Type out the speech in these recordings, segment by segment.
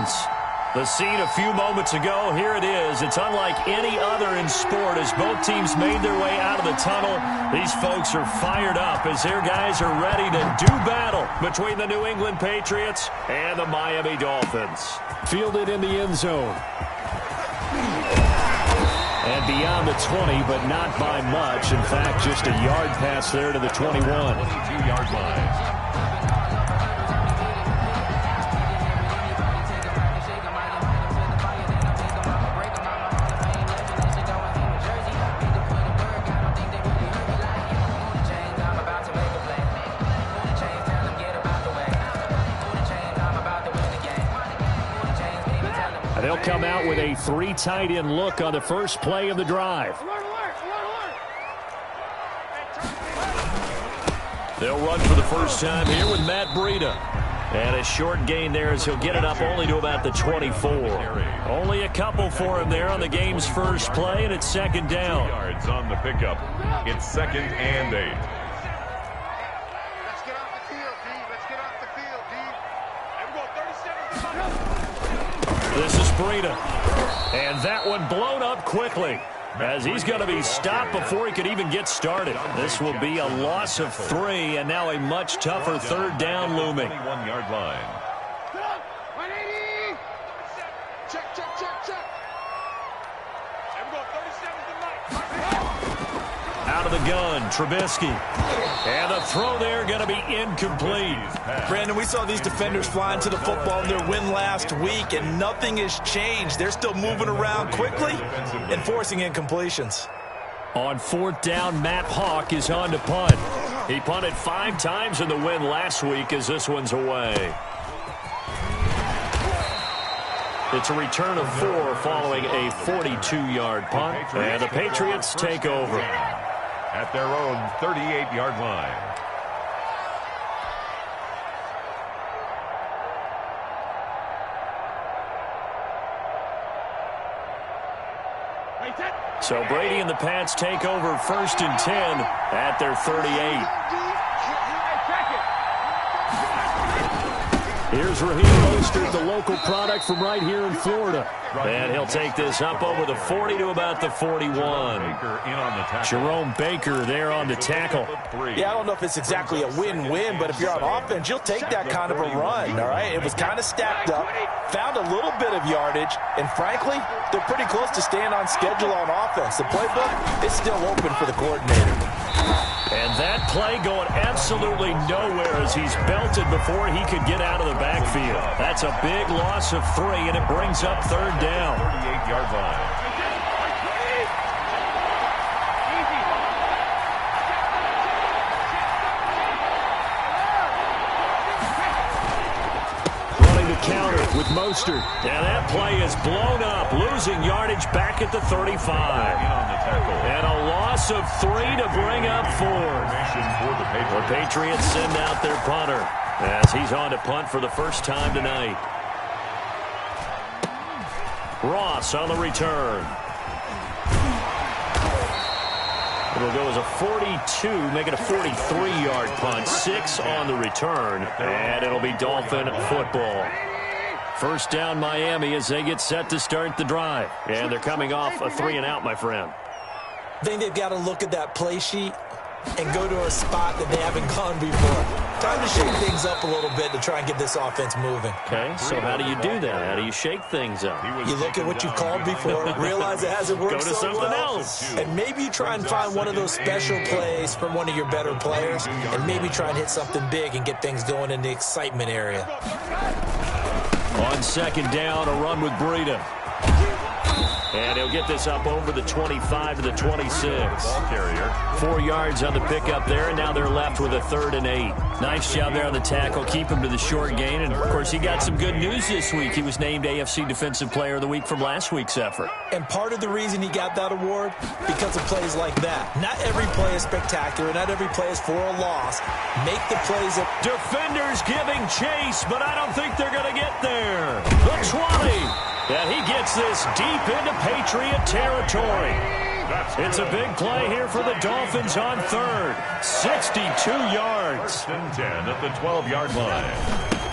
Dolphins. The scene a few moments ago, here it is. It's unlike any other in sport as both teams made their way out of the tunnel. These folks are fired up as their guys are ready to do battle between the New England Patriots and the Miami Dolphins. Fielded in the end zone. And beyond the 20, but not by much. In fact, just a yard pass there to the 21. 22-yard line. They'll come out with a 3 tight end look on the first play of the drive. They'll run for the first time here with Matt Breida. And a short gain there as he'll get it up only to about the 24. Only a couple for him there on the game's first play, and it's second down. Yards on the pickup. It's 2nd and 8. Let's get off the field, D. Let's get off the field, D. And we go 37 seconds. This is Breida. And that one blown up quickly as he's going to be stopped before he could even get started. This will be a loss of 3, and now a much tougher third down looming. 21-yard line. 180. Check, check, check, check. And we go 37 to 9. Out of the gun, Trubisky. And the throw there going to be incomplete. Brandon, we saw these defenders flying to the football in their win last week, and nothing has changed. They're still moving around quickly and forcing incompletions. On 4th down, Matt Hawk is on to punt. He punted 5 times in the win last week as this one's away. It's a return of 4 following a 42-yard punt. And the Patriots take over. At their own 38-yard line. So Brady and the Pats take over 1st and 10 at their 38. Here's Raheem Mostert, the local product from right here in Florida. And he'll take this up over the 40 to about the 41. Jerome Baker there on the tackle. Yeah, I don't know if it's exactly a win-win, but if you're on offense, you'll take that kind of a run, all right? It was kind of stacked up, found a little bit of yardage, and frankly, they're pretty close to staying on schedule on offense. The playbook is still open for the coordinator. And that play going absolutely nowhere as he's belted before he could get out of the backfield. That's a big loss of 3, and it brings up 3rd down. 38-yard line. Running the counter with Mostert. And that play is blown up, losing yardage back at the 35. And a loss of 3 to bring up 4. The Patriots send out their punter as he's on to punt for the first time tonight. Ross on the return. It'll go as a 42, make it a 43-yard punt. 6 on the return, and it'll be Dolphin football. First down Miami as they get set to start the drive. And they're coming off a 3-and-out, my friend. I think they've got to look at that play sheet and go to a spot that they haven't gone before. Time to shake things up a little bit to try and get this offense moving. Okay, so how do you do that? How do you shake things up? You look at what you called before, realize it hasn't worked Go to so something well, else. and maybe you try and find one of those special plays from one of your better players, and maybe try and hit something big and get things going in the excitement area. On 2nd down, a run with Breida. And he'll get this up over the 25 to the 26. 4 yards on the pickup there, and now they're left with a 3rd and 8. Nice job there on the tackle. Keep him to the short gain. And, of course, he got some good news this week. He was named AFC Defensive Player of the Week from last week's effort. And part of the reason he got that award, because of plays like that. Not every play is spectacular. Not every play is for a loss. Make the plays that... Defenders giving chase, but I don't think they're going to get there. The 20. And he gets this deep into Patriot territory. It's a big play here for the Dolphins on 3rd. 62 yards. 10 at the 12-yard line.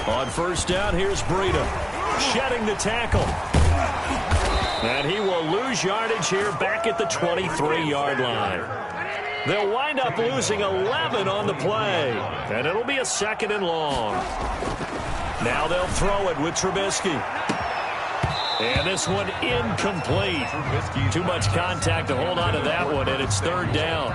On 1st down, here's Breida. shedding the tackle. And he will lose yardage here back at the 23-yard line. They'll wind up losing 11 on the play. And it'll be a 2nd and long. Now they'll throw it with Trubisky. And this one incomplete. Too much contact to hold on to that one, and it's 3rd down.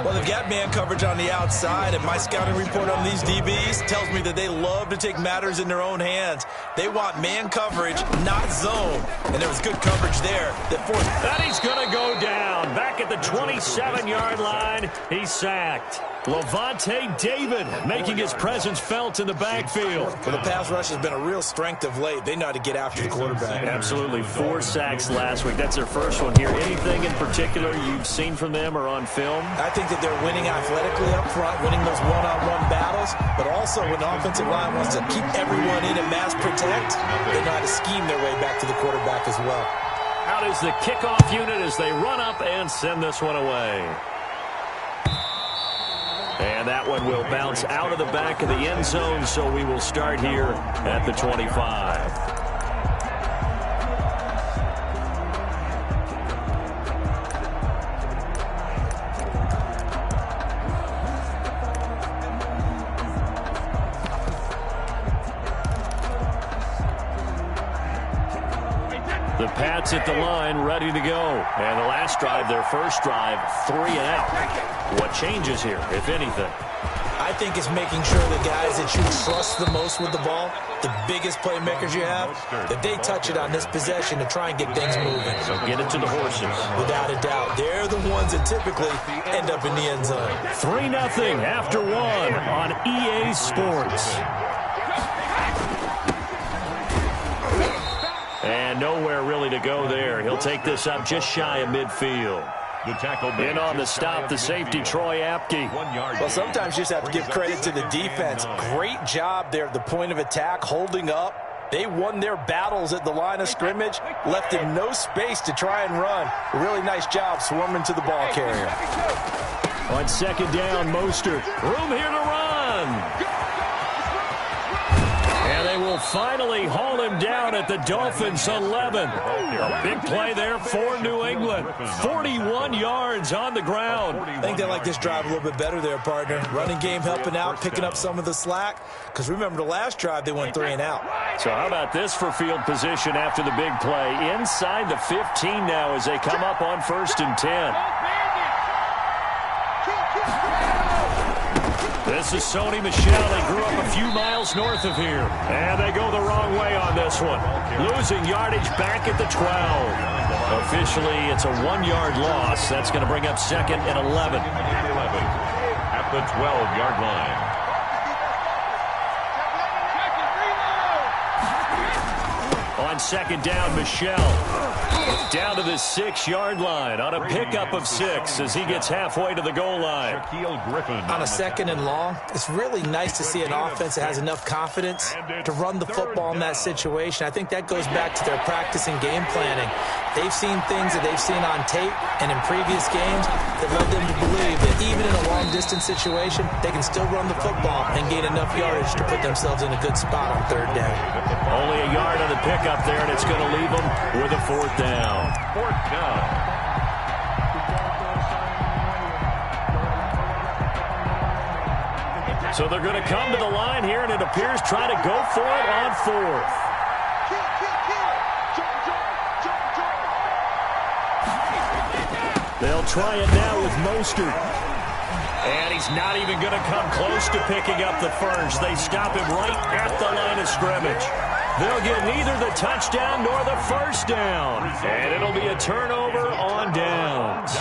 Well, they've got man coverage on the outside, and my scouting report on these DBs tells me that they love to take matters in their own hands. They want man coverage, not zone. And there was good coverage there. And he's going to go down. Back at the 27-yard line, he's sacked. Levante David making his presence felt in the backfield. Well, the pass rush has been a real strength of late. They know how to get after the quarterback. Absolutely. 4 sacks last week. That's their first one here. Anything in particular you've seen from them or on film? I think that they're winning athletically up front, winning those one-on-one battles, but also when the offensive line wants to keep everyone in and mass protect, they know how to scheme their way back to the quarterback as well. Out is the kickoff unit as they run up and send this one away. And that one will bounce out of the back of the end zone, so we will start here at the 25. The Pats at the line, ready to go. And the last drive, their first drive, 3 and out. What changes here, if anything? I think it's making sure the guys that you trust the most with the ball, the biggest playmakers you have, that they touch it on this possession to try and get things moving. So get it to the horses. Without a doubt. They're the ones that typically end up in the end zone. 3-0 after 1 on EA Sports. And nowhere really to go there. He'll take this up just shy of midfield. The tackle in on the stop, the safety, Troy Apke. Well, sometimes you just have to give credit to the defense. Great job there at the point of attack, holding up. They won their battles at the line of scrimmage, left him no space to try and run. A really nice job swarming to the ball carrier. On 2nd down, Mostert. Room here to run. And they will finally haul him down at the Dolphins' 11. A big play there for New England. 41 yards on the ground. I think they like this drive a little bit better there, partner. Running game helping out, picking up some of the slack. Because remember, the last drive, they went 3 and out. So how about this for field position after the big play? Inside the 15 now as they come up on 1st and 10. This is Sony Michel. He grew up a few miles north of here. And they go the wrong way on this one. Losing yardage back at the 12. Officially, it's a 1-yard loss. That's going to bring up 2nd and 11. At the 12-yard line. On 2nd down, Michel. Down to the 6-yard line on a pickup of 6 as he gets halfway to the goal line. On a 2nd and long, it's really nice to see an offense that has enough confidence to run the football in that situation. I think that goes back to their practice and game planning. They've seen things that they've seen on tape and in previous games that led them to believe that even in a long-distance situation, they can still run the football and gain enough yardage to put themselves in a good spot on 3rd down. Only a yard on the pickup there, and it's going to leave them with a 4th down. 4th down. So they're going to come to the line here, and it appears try to go for it on 4th. They'll try it now with Mostert. And he's not even going to come close to picking up the first. They stop him right at the line of scrimmage. They'll get neither the touchdown nor the first down. And it'll be a turnover on downs.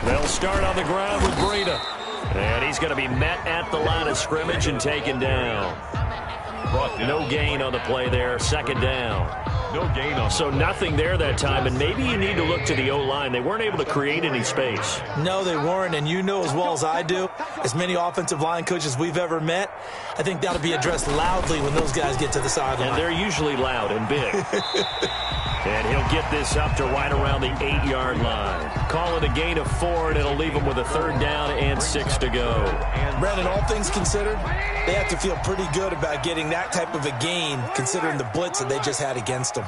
They'll start on the ground with Breida. And he's going to be met at the line of scrimmage and taken down. No gain on the play there. 2nd down. No gain on. So nothing there that time, and maybe you need to look to the O-line. They weren't able to create any space. No, they weren't, and you know as well as I do, as many offensive line coaches we've ever met, I think that'll be addressed loudly when those guys get to the sideline. And they're usually loud and big. And he'll get this up to right around the 8-yard line. Call it a gain of 4, and it'll leave him with a 3rd down and 6 to go. Brandon, all things considered, they have to feel pretty good about getting that type of a gain, considering the blitz that they just had against them.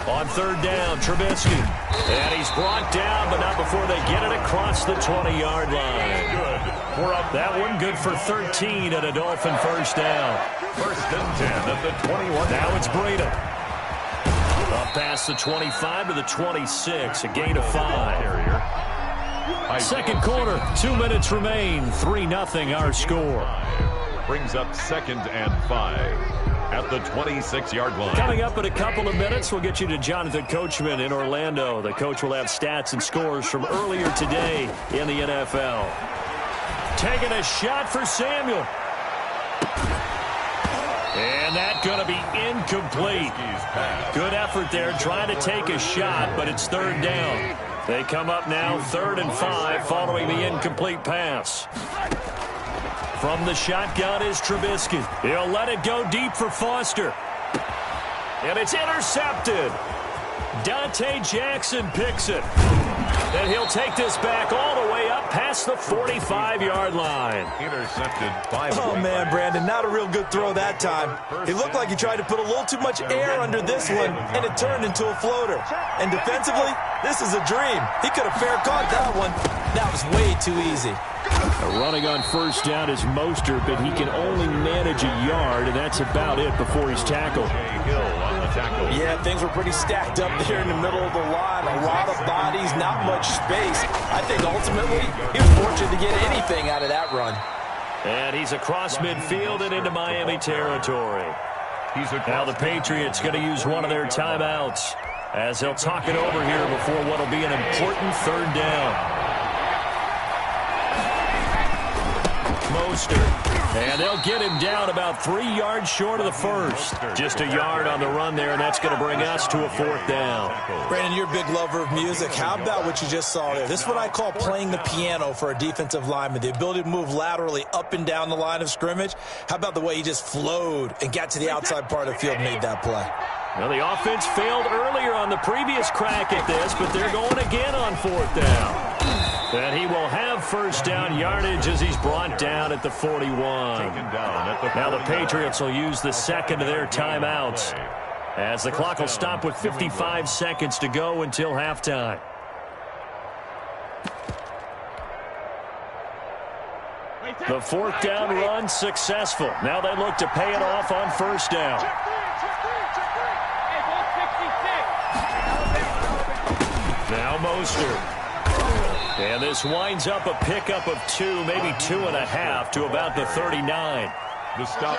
On 3rd down, Trubisky. And he's brought down, but not before they get it across the 20-yard line. Good. That one good for 13 and a Dolphin 1st down. 1st and 10 at the 21. Now it's Breida. Up past the 25 to the 26, a gain of 5. 2nd quarter, 2 minutes remain, 3-0 our score. Brings up 2nd and 5 at the 26-yard line. Coming up in a couple of minutes, we'll get you to Jonathan Coachman in Orlando. The coach will have stats and scores from earlier today in the NFL. Taking a shot for Samuel. And that's going to be incomplete. Good effort there trying to take a shot, but it's 3rd down. They come up now 3rd and 5 following the incomplete pass. From the shotgun is Trubisky. He'll let it go deep for Foster. And it's intercepted. Dante Jackson picks it. And he'll take this back all the way up past the 45-yard line. Intercepted by the Oh, man, Brandon, not a real good throw that time. It looked like he tried to put a little too much air under this one, and it turned into a floater. And defensively, this is a dream. He could have fair caught that one. That was way too easy. Running on 1st down is Mostert, but he can only manage a yard, and that's about it before he's tackled. Yeah, things were pretty stacked up there in the middle of the line. A lot of bodies, not much space. I think ultimately he was fortunate to get anything out of that run. And he's across midfield and into Miami territory. Now the Patriots going to use one of their timeouts as they'll talk it over here before what will be an important 3rd down. Mostert. And they'll get him down about 3 yards short of the 1st. Just a yard on the run there, and that's going to bring us to a 4th down. Brandon, you're a big lover of music. How about what you just saw there? This is what I call playing the piano for a defensive lineman. The ability to move laterally up and down the line of scrimmage. How about the way he just flowed and got to the outside part of the field and made that play? Well, the offense failed earlier on the previous crack at this, but they're going again on 4th down. And he will have 1st down yardage as he's brought down at the 41. Now the Patriots will use the 2nd of their timeouts as the clock will stop with 55 seconds to go until halftime. The 4th down run successful. Now they look to pay it off on 1st down. Now Mostert. And this winds up a pickup of 2, maybe 2.5 to about the 39.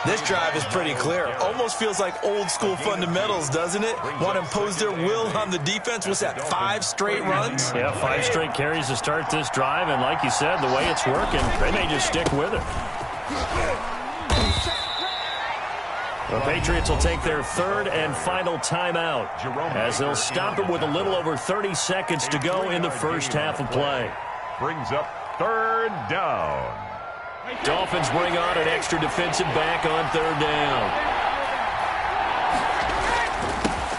This drive is pretty clear. Almost feels like old school fundamentals, doesn't it? Want to impose their will on the defense. What's that, 5 straight runs? Yeah, 5 straight carries to start this drive. And like you said, the way it's working, they may just stick with it. The Patriots will take their 3rd and final timeout as they'll stop it with a little over 30 seconds to go in the 1st half of play. Brings up 3rd down. Dolphins bring on an extra defensive back on 3rd down.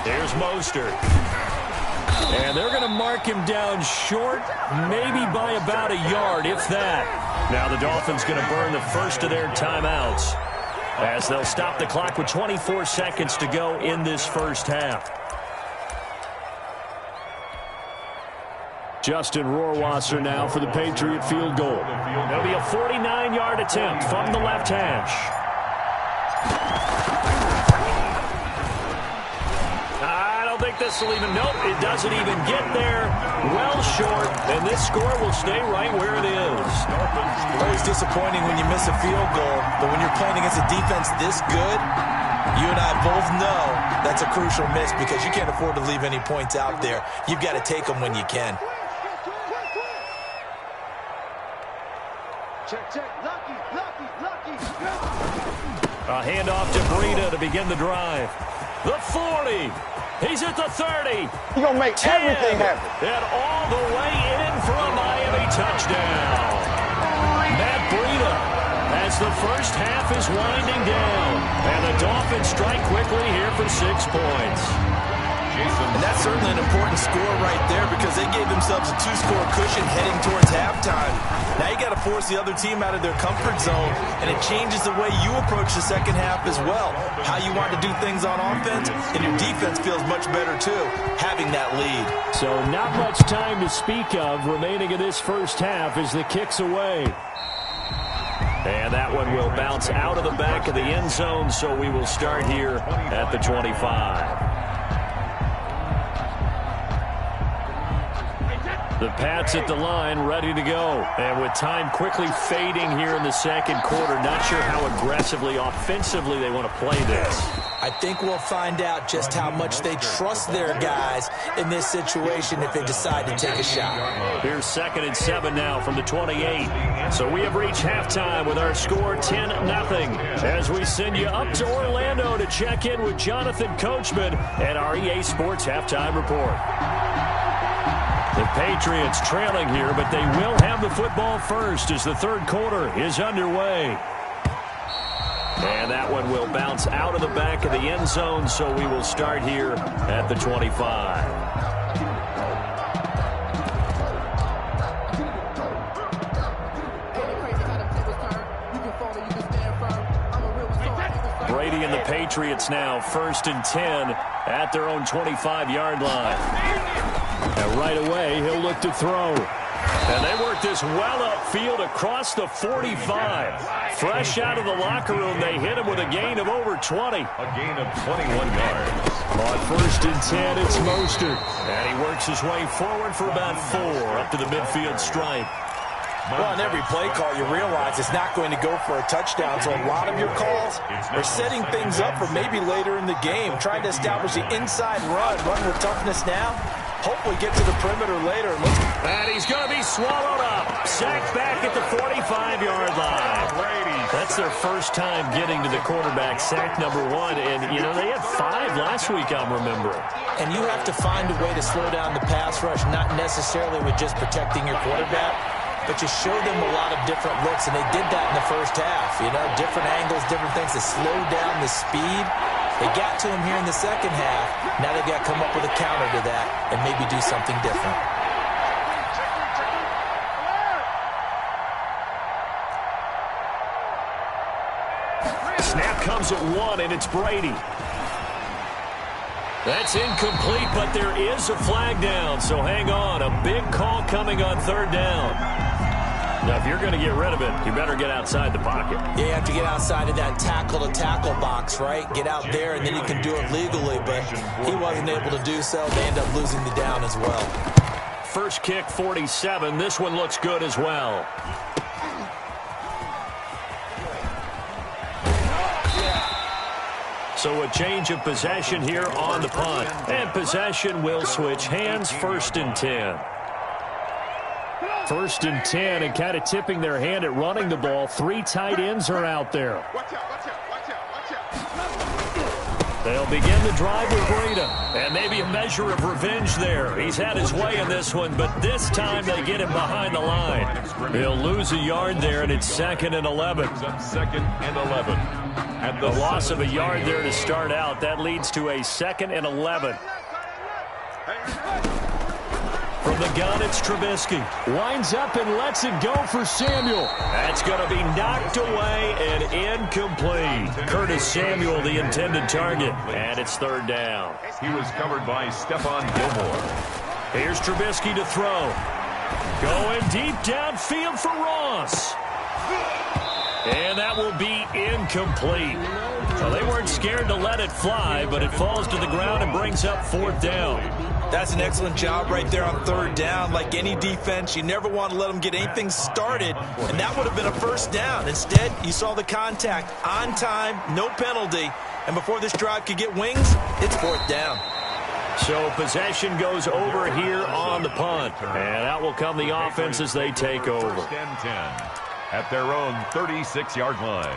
Here's Mostert. And they're going to mark him down short, maybe by about a yard, if that. Now the Dolphins going to burn the 1st of their timeouts as they'll stop the clock with 24 seconds to go in this 1st half. Justin Rohrwasser now for the Patriot field goal. It'll be a 49-yard attempt from the left hash. I don't think this will even, nope, it doesn't even get there. Well short, and this score will stay right where it is. Always disappointing when you miss a field goal, but when you're playing against a defense this good, you and I both know that's a crucial miss because you can't afford to leave any points out there. You've got to take them when you can. Check, check, lucky. A handoff to Breida to begin the drive. The 40. He's at the 30. He's going to make 10, everything happen. And all the way in for a Miami touchdown. Matt Breida as the 1st half is winding down. And the Dolphins strike quickly here for 6 points. And that's certainly an important score right there because they gave themselves a 2-score cushion heading towards halftime. Now you got to force the other team out of their comfort zone, and it changes the way you approach the second half as well. How you want to do things on offense, and your defense feels much better too, having that lead. So not much time to speak of remaining in this first half as the kick's away. And that one will bounce out of the back of the end zone, so we will start here at the 25. The Pats at the line, ready to go. And with time quickly fading here in the second quarter, not sure how aggressively, offensively they want to play this. I think we'll find out just how much they trust their guys in this situation if they decide to take a shot. Here's 2nd and 7 now from the 28. So we have reached halftime with our score 10-0 as we send you up to Orlando to check in with Jonathan Coachman and our EA Sports Halftime Report. The Patriots trailing here, but they will have the football first as the third quarter is underway. And that one will bounce out of the back of the end zone, so we will start here at the 25. Brady and the Patriots now 1st and 10 at their own 25-yard line. And right away, he'll look to throw. And they work this well upfield across the 45. Fresh out of the locker room, they hit him with a gain of over 20. A gain of 21 yards. On 1st and 10, it's Mostert. And he works his way forward for about 4 up to the midfield stripe. Well, on every play call, you realize it's not going to go for a touchdown, so a lot of your calls are setting things up for maybe later in the game, trying to establish the inside run with toughness now. Hopefully get to the perimeter later. And he's going to be swallowed up. Sacked back at the 45-yard line. That's their first time getting to the quarterback, sack number 1. And, you know, they had 5 last week, I'm remembering. And you have to find a way to slow down the pass rush, not necessarily with just protecting your quarterback, but you show them a lot of different looks, and they did that in the first half. You know, different angles, different things to slow down the speed. They got to him here in the second half. Now they've got to come up with a counter to that and maybe do something different. Snap comes at 1, and it's Brady. That's incomplete, but there is a flag down, so hang on. A big call coming on 3rd down. Now, if you're going to get rid of it, you better get outside the pocket. Yeah, you have to get outside of that tackle-to-tackle box, right? Get out there, and then you can do it legally, but he wasn't able to do so. They end up losing the down as well. First kick, 47. This one looks good as well. So a change of possession here on the punt. And possession will switch hands, 1st and 10. 1st and 10, and kind of tipping their hand at running the ball. 3 tight ends are out there. They'll begin the drive with Breida. And maybe a measure of revenge there. He's had his way in this one, but this time they get him behind the line. He'll lose a yard there, and it's 2nd and 11. 2nd and 11. At the loss of a yard there to start out, that leads to a 2nd and 11. From the gun, it's Trubisky. Winds up and lets it go for Samuel. That's going to be knocked away and incomplete. Curtis Samuel, the intended target. And it's 3rd down. He was covered by Stephon Gilmore. Here's Trubisky to throw. Going deep downfield for Ross. And that will be incomplete. Well, they weren't scared to let it fly, but it falls to the ground and brings up 4th down. That's an excellent job right there on 3rd down. Like any defense, you never want to let them get anything started, and that would have been a 1st down. Instead, you saw the contact on time, no penalty, and before this drive could get wings, it's 4th down. So possession goes over here on the punt, and out will come the offense as they take over. 1st and 10 at their own 36-yard line.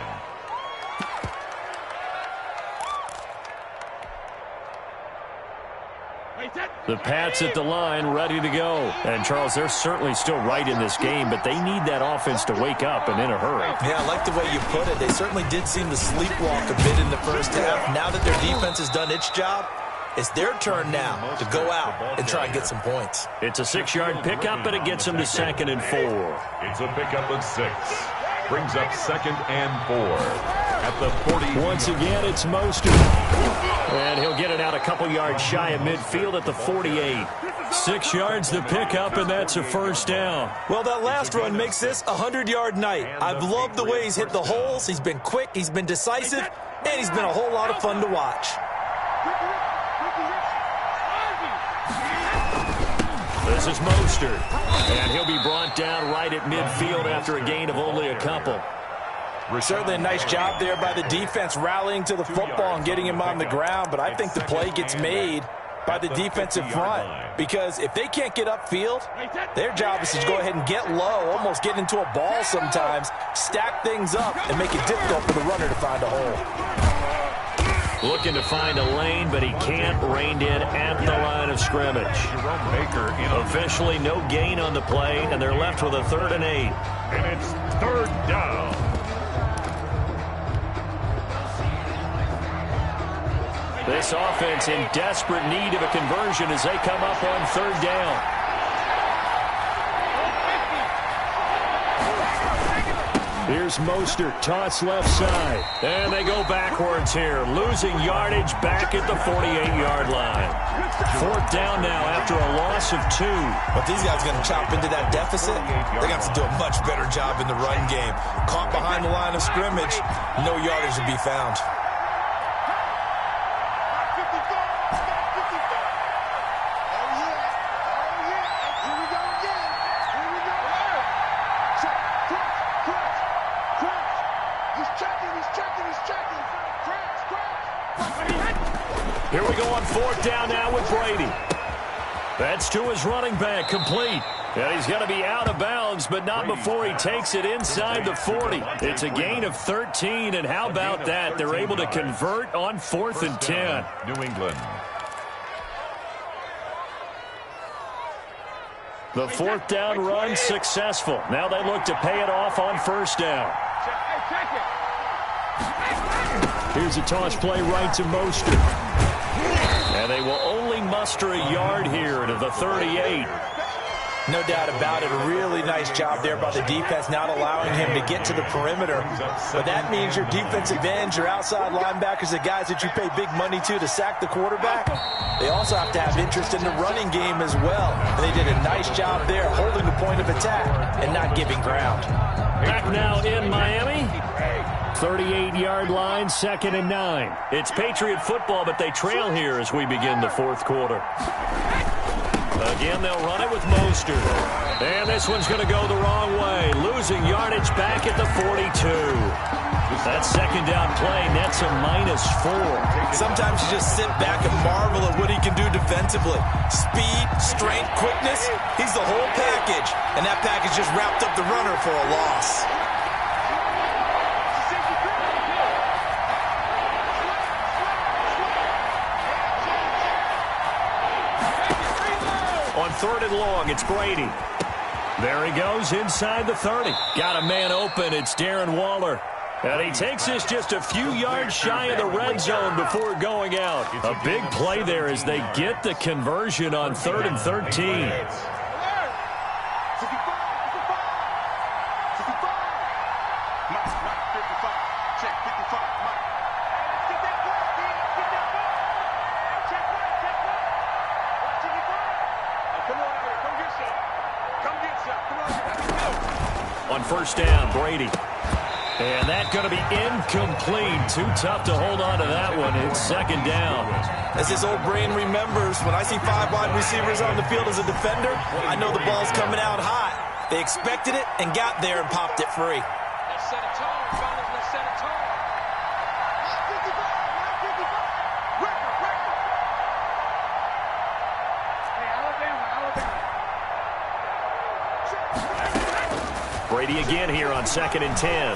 The Pats at the line, ready to go. And, Charles, they're certainly still right in this game, but they need that offense to wake up and in a hurry. Yeah, I like the way you put it. They certainly did seem to sleepwalk a bit in the first half. Now that their defense has done its job, It's their turn now to go out and try and get some points. It's a 6-yard pickup, and it gets them to 2nd and 4. It's a pickup of 6. Brings up 2nd and 4 at the 40. Once again, it's Mostert. And he'll get it out a couple yards shy of midfield at the 48. 6 yards the pickup, and that's a first down. Well, that last run makes this a 100-yard night. I've loved the way he's hit the holes. He's been quick, he's been decisive, and he's been a whole lot of fun to watch. This is Mostert, and he'll be brought down right at midfield after a gain of only a couple. Certainly a nice job there by the defense rallying to the football and getting him on the ground, but I think the play gets made by the defensive front, because if they can't get upfield, their job is to go ahead and get low, almost get into a ball sometimes, stack things up, and make it difficult for the runner to find a hole. Looking to find a lane, but he can't. Reined in at the line of scrimmage. Officially no gain on the play, and they're left with a 3rd and 8. And it's 3rd down. This offense in desperate need of a conversion as they come up on 3rd down. Here's Mostert, toss left side. And they go backwards here, losing yardage back at the 48-yard line. 4th down now after a loss of 2. But these guys are going to chop into that deficit. They're going to have to do a much better job in the run game. Caught behind the line of scrimmage, no yardage to be found. Here we go on 4th down now with Brady. That's to his running back, complete. And he's going to be out of bounds, but not before he takes it inside the 40. It's a gain of 13, and how about that? They're able to convert on 4th and 10. New England. The 4th down run successful. Now they look to pay it off on 1st down. Here's a toss play right to Mostert. And they will only muster a yard here to the 38. No doubt about it. A really nice job there by the defense, not allowing him to get to the perimeter. But that means your defensive ends, your outside linebackers, the guys that you pay big money to sack the quarterback, they also have to have interest in the running game as well. And they did a nice job there holding the point of attack and not giving ground. Back now in Miami. 38-yard line, 2nd and 9. It's Patriot football, but they trail here as we begin the 4th quarter. Again, they'll run it with Mostert. And this one's going to go the wrong way. Losing yardage back at the 42. That 2nd down play nets a -4. Sometimes you just sit back and marvel at what he can do defensively. Speed, strength, quickness, he's the whole package. And that package just wrapped up the runner for a loss. On 3rd and long, it's Brady. There he goes inside the 30. Got a man open. It's Darren Waller. And he takes this just a few yards shy of the red zone before going out. A big play there as they get the conversion on 3rd and 13. On 1st down, Brady. And that's going to be incomplete. Too tough to hold on to that one. It's 2nd down. As his old brain remembers, when I see 5 wide receivers on the field as a defender, I know the ball's coming out hot. They expected it and got there and popped it free. Let's set a tone, fellas. Let's set a tone. Brady again here on 2nd and 10.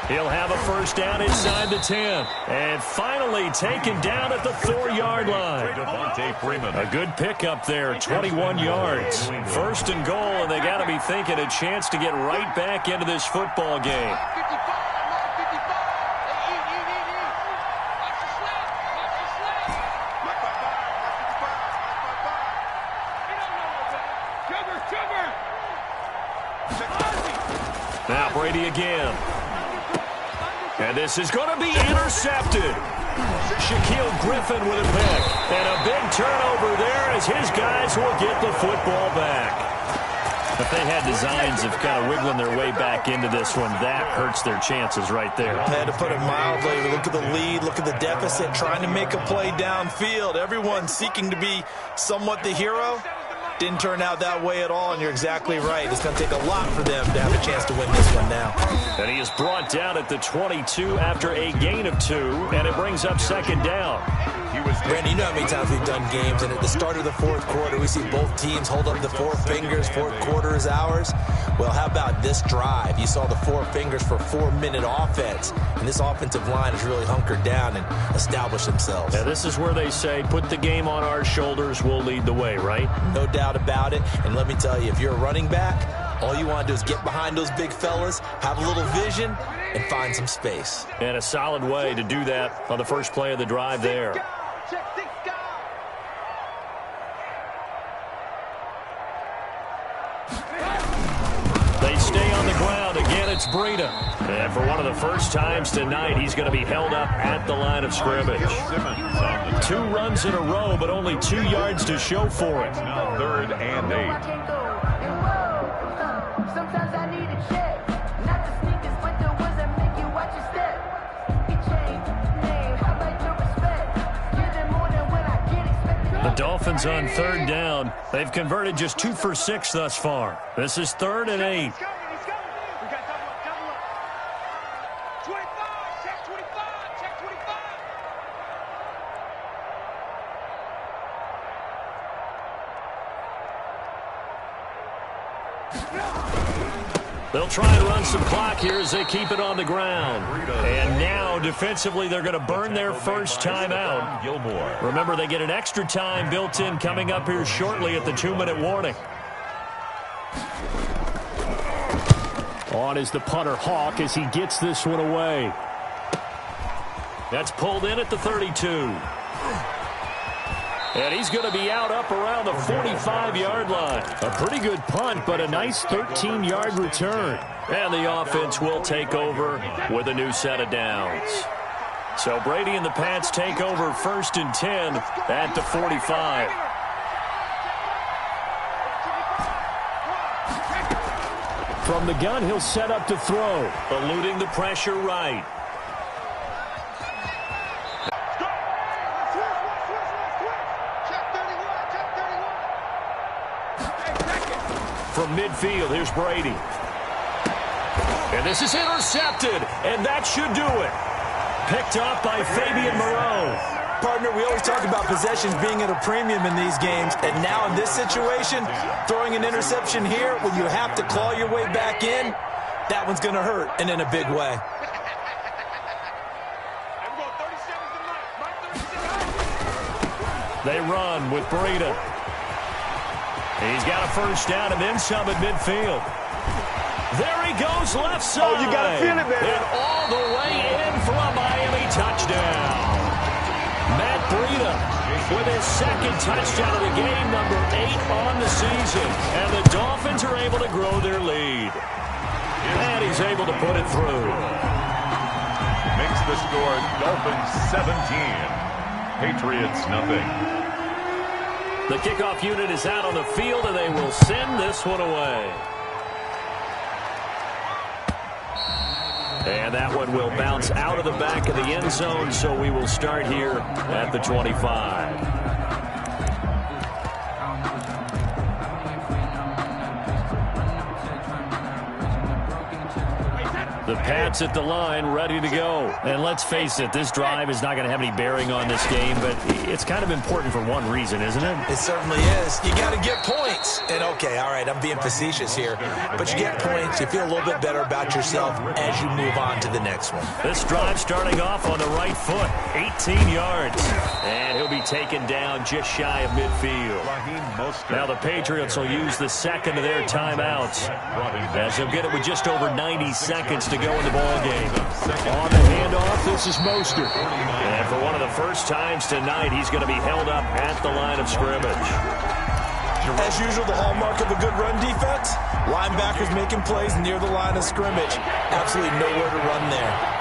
He'll have a 1st down inside the 10. And finally taken down at the 4-yard line. A good pickup there, 21 yards. 1st and goal, and they got to be thinking a chance to get right back into this football game. Now Brady again. And this is going to be intercepted. Shaquille Griffin with a pick. And a big turnover there as his guys will get the football back. If they had designs of kind of wiggling their way back into this one, that hurts their chances right there. I had to put it mildly. Look at the lead, look at the deficit, trying to make a play downfield. Everyone seeking to be somewhat the hero. Didn't turn out that way at all, and you're exactly right. It's going to take a lot for them to have a chance to win this one now. And he is brought down at the 22 after a gain of 2, and it brings up second down. Randy, you know how many times we've done games, and at the start of the fourth quarter, we see both teams hold up the 4 fingers, fourth quarter is ours. Well, how about this drive? You saw the 4 fingers for 4-minute offense, and this offensive line has really hunkered down and established themselves. Yeah, this is where they say, put the game on our shoulders, we'll lead the way, right? No doubt about it, and let me tell you, if you're a running back, all you want to do is get behind those big fellas, have a little vision, and find some space. And a solid way to do that on the first play of the drive there. They stay on the ground. Again, it's Breida. And for one of the first times tonight, he's going to be held up at the line of scrimmage. 2 runs in a row, but only 2 yards to show for it. Now 3rd and 8. The Dolphins on 3rd down. They've converted just 2 for 6 thus far. This is 3rd and 8. They'll try and run some clock here as they keep it on the ground. And now, defensively, they're going to burn their first timeout. Remember, they get an extra time built in coming up here shortly at the 2-minute warning. On is the punter, Hawk, as he gets this one away. That's pulled in at the 32. And he's going to be out up around the 45-yard line. A pretty good punt, but a nice 13-yard return. And the offense will take over with a new set of downs. So Brady and the Pats take over 1st and 10 at the 45. From the gun, he'll set up to throw, eluding the pressure right. From midfield, here's Brady. And this is intercepted, and that should do it. Picked up by Fabian Moreau. Partner, we always talk about possessions being at a premium in these games, and now in this situation, throwing an interception here when you have to claw your way back in, that one's going to hurt, and in a big way. They run with Breida. He's got a first down and then some at midfield. There he goes, left side. Oh, you got to feel it, man. And all the way in for a Miami touchdown. Matt Breida with his 2nd touchdown of the game, number 8 on the season. And the Dolphins are able to grow their lead. And he's able to put it through. Makes the score Dolphins 17. Patriots nothing. The kickoff unit is out on the field, and they will send this one away. And that one will bounce out of the back of the end zone, so we will start here at the 25. The Pats at the line, ready to go. And let's face it, this drive is not going to have any bearing on this game, but it's kind of important for one reason, isn't it? It certainly is. You got to get points. And, okay, all right, I'm being facetious here. But you get points, you feel a little bit better about yourself as you move on to the next one. This drive starting off on the right foot, 18 yards. And he'll be taken down just shy of midfield. Now the Patriots will use the 2nd of their timeouts, as they'll get it with just over 90 seconds to go in the ball game. On the handoff, this is Mostert. And for one of the first times tonight, he's going to be held up at the line of scrimmage. As usual, the hallmark of a good run defense, linebackers making plays near the line of scrimmage. Absolutely nowhere to run there.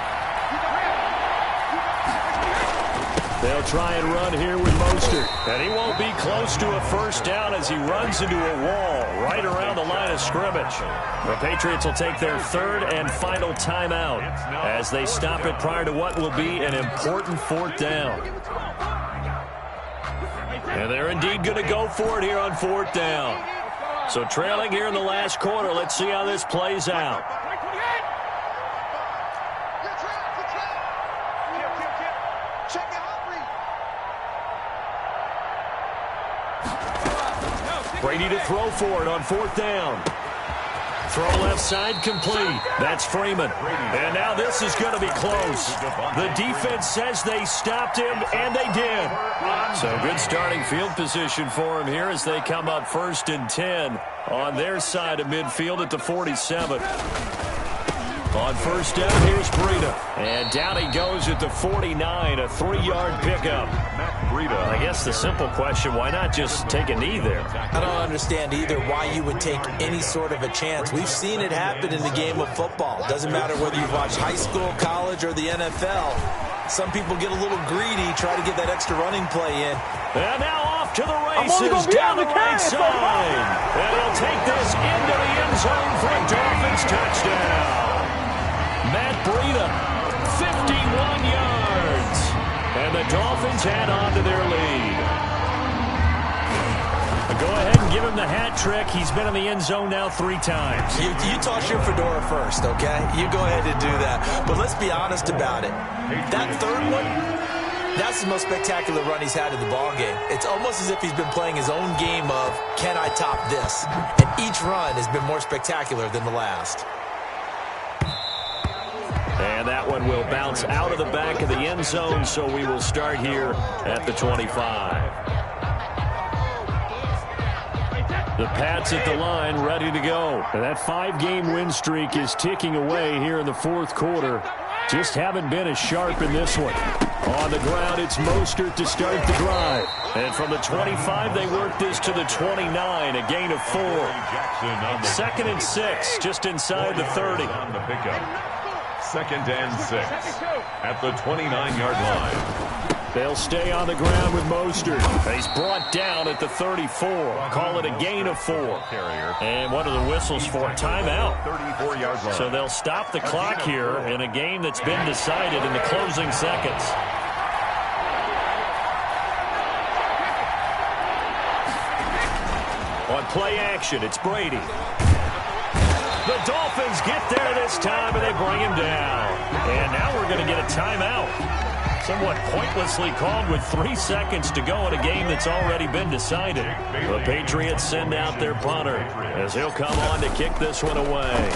They'll try and run here with Mostert. And he won't be close to a first down as he runs into a wall right around the line of scrimmage. The Patriots will take their third and final timeout as they stop it prior to what will be an important fourth down. And they're indeed going to go for it here on fourth down. So trailing here in the last quarter, let's see how this plays out. Brady to throw for it on fourth down. Throw left side complete. That's Freeman. And now this is going to be close. The defense says they stopped him, and they did. So good starting field position for him here as they come up 1st and 10 on their side of midfield at the 47. On first down, here's Breida. And down he goes at the 49, a 3-yard pickup. I guess the simple question, why not just take a knee there? I don't understand either why you would take any sort of a chance. We've seen it happen in the game of football. Doesn't matter whether you've watched high school, college, or the NFL. Some people get a little greedy, try to get that extra running play in. And now off to the races down the right side. And he'll take this into the end zone for a Dolphins touchdown. Matt Breida, 51 yards. And the Dolphins add on to their lead. Go ahead and give him the hat trick. He's been in the end zone now 3 times. You toss your fedora first, okay? You go ahead and do that. But let's be honest about it. That third one, that's the most spectacular run he's had in the ballgame. It's almost as if he's been playing his own game of, can I top this? And each run has been more spectacular than the last. And that one will bounce out of the back of the end zone, so we will start here at the 25. The Pats at the line, ready to go. And that 5-game win streak is ticking away here in the fourth quarter. Just haven't been as sharp in this one. On the ground, it's Mostert to start the drive. And from the 25, they work this to the 29, a gain of 4. 2nd and 6, just inside the 30. On the pickup. 2nd and 6 at the 29-yard line. They'll stay on the ground with Mostert. He's brought down at the 34. Call it a gain of 4. And what are the whistles for? Timeout. 34-yard line. So they'll stop the clock here in a game that's been decided in the closing seconds. On play action, it's Brady. The Dolphins get there this time, and they bring him down. And now we're going to get a timeout. Somewhat pointlessly called with 3 seconds to go in a game that's already been decided. The Patriots send out their punter as he'll come on to kick this one away.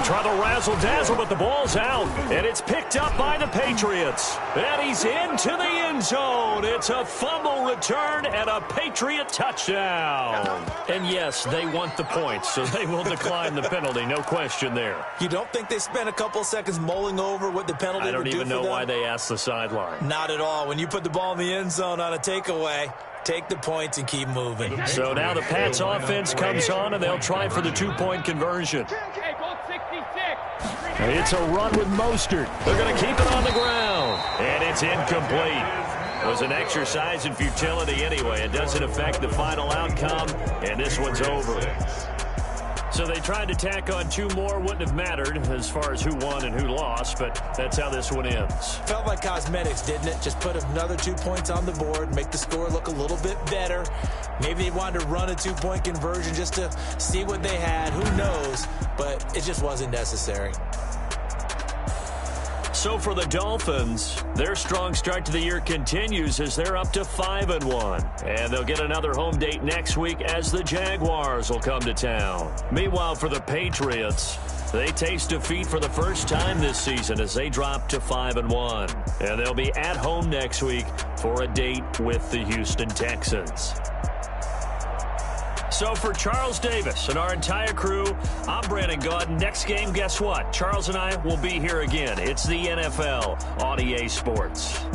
Try the razzle-dazzle, but the ball's out, and it's picked up by the Patriots. And he's into the end zone. It's a fumble return and a Patriot touchdown. And yes, they want the points, so they will decline the penalty. No question there. You don't think they spent a couple seconds mulling over what the penalty would do for them? I don't even know why they asked the sideline. Not at all. When you put the ball in the end zone on a takeaway, take the points and keep moving. So now the Pats offense comes on, and they'll try for the 2-point conversion. It's a run with Mostert. They're going to keep it on the ground. And it's incomplete. It was an exercise in futility anyway. It doesn't affect the final outcome, and this one's over. So they tried to tack on 2 more. Wouldn't have mattered as far as who won and who lost, but that's how this one ends. Felt like cosmetics, didn't it? Just put another 2 points on the board, make the score look a little bit better. Maybe they wanted to run a 2-point conversion just to see what they had. Who knows? But it just wasn't necessary. So for the Dolphins, their strong start to the year continues as they're up to 5-1. And they'll get another home date next week as the Jaguars will come to town. Meanwhile, for the Patriots, they taste defeat for the first time this season as they drop to 5-1. And they'll be at home next week for a date with the Houston Texans. So for Charles Davis and our entire crew, I'm Brandon Gaud. Next game, guess what? Charles and I will be here again. It's the NFL on EA Sports.